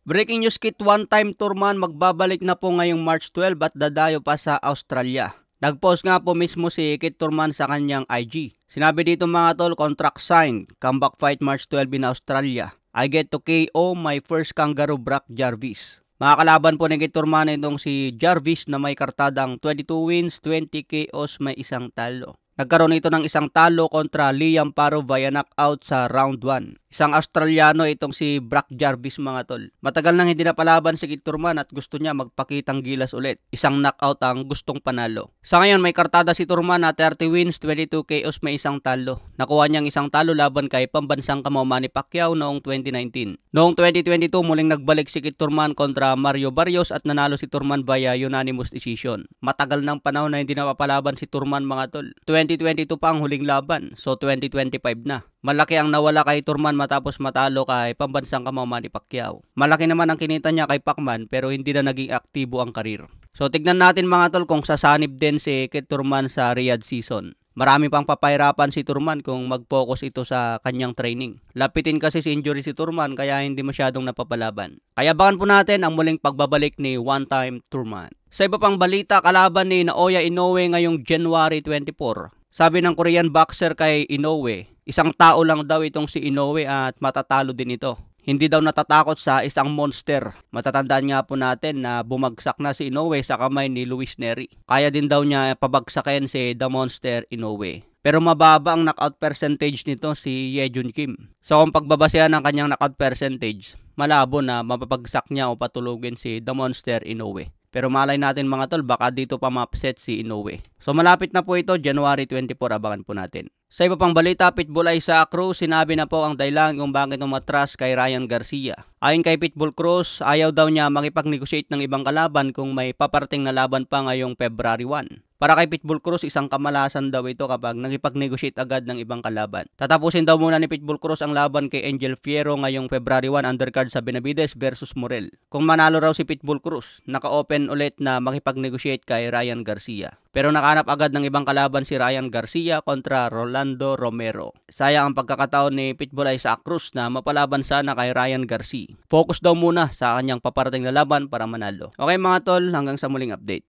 Breaking news kit, one-time tour man magbabalik na po ngayong March 12 at dadayo pa sa Australia. Nag-post nga po mismo si Kit Turman sa kanyang IG. Sinabi dito mga tol, contract signed, comeback fight March 12 in Australia. I get to KO my first kangaroo Brock Jarvis. Mga kalaban po ni Kit Turman itong si Jarvis na may kartadang 22 wins, 20 KOs, may isang talo. Nagkaroon ito ng isang talo kontra Liam Paro via knockout sa round 1. Isang Australiano itong si Brock Jarvis mga tol. Matagal nang hindi napalaban si Kit Turman at gusto niya magpakitang gilas ulit. Isang knockout ang gustong panalo. Sa ngayon may kartada si Turman na 30 wins, 22 KOs, may isang talo. Nakuha niyang isang talo laban kay pambansang kamao Manny Pacquiao noong 2019. Noong 2022 muling nagbalik si Kit Turman kontra Mario Barrios at nanalo si Turman via unanimous decision. Matagal ng panahon na hindi napapalaban si Turman mga tol. 2022 pa ang huling laban, so 2025 na. Malaki ang nawala kay Turman matapos matalo kay pambansang kamao Manny Pacquiao. Malaki naman ang kinita niya kay Pacman pero hindi na naging aktibo ang karir. So tignan natin mga tol kung sasanib din si Kit Turman sa Riyadh season. Marami pang papahirapan si Turman kung mag-focus ito sa kanyang training. Lapitin kasi si injury si Turman kaya hindi masyadong napapalaban. Kaya bakan po natin ang muling pagbabalik ni one-time Turman. Sa iba pang balita, kalaban ni Naoya Inoue ngayong January 24. Sabi ng Korean boxer kay Inoue, isang tao lang daw itong si Inoue at matatalo din ito. Hindi daw natatakot sa isang monster. Matatandaan nga po natin na bumagsak na si Inoue sa kamay ni Luis Nery. Kaya din daw niya pabagsakin si The Monster Inoue. Pero mababa ang knockout percentage nito si Ye Jun Kim. So kung pagbabasehan ng kanyang knockout percentage, malabo na mapapagsak niya o patulugin si The Monster Inoue. Pero malay natin mga tol, baka dito pa ma-upset si Inoue. So malapit na po ito, January 24, abangan po natin. Sa iba pang balita, Pitbull Isaac Cruz, sinabi na po ang dahilan kung bakit umatras kay Ryan Garcia. Ayon kay Pitbull Cruz, ayaw daw niya makipag-negotiate ng ibang kalaban kung may paparting na laban pa ngayong February 1. Para kay Pitbull Cruz, isang kamalasan daw ito kapag nakipag-negotiate agad ng ibang kalaban. Tatapusin daw muna ni Pitbull Cruz ang laban kay Angel Fierro ngayong February 1 undercard sa Benavides versus Morel. Kung manalo raw si Pitbull Cruz, naka-open ulit na makipag-negotiate kay Ryan Garcia. Pero nakahanap agad ng ibang kalaban si Ryan Garcia kontra Rolando Romero. Sayang ang pagkakataon ni Pitbull Isaac Cruz na mapalaban sana kay Ryan Garcia. Focus daw muna sa kanyang paparating na laban para manalo. Okay mga tol, hanggang sa muling update.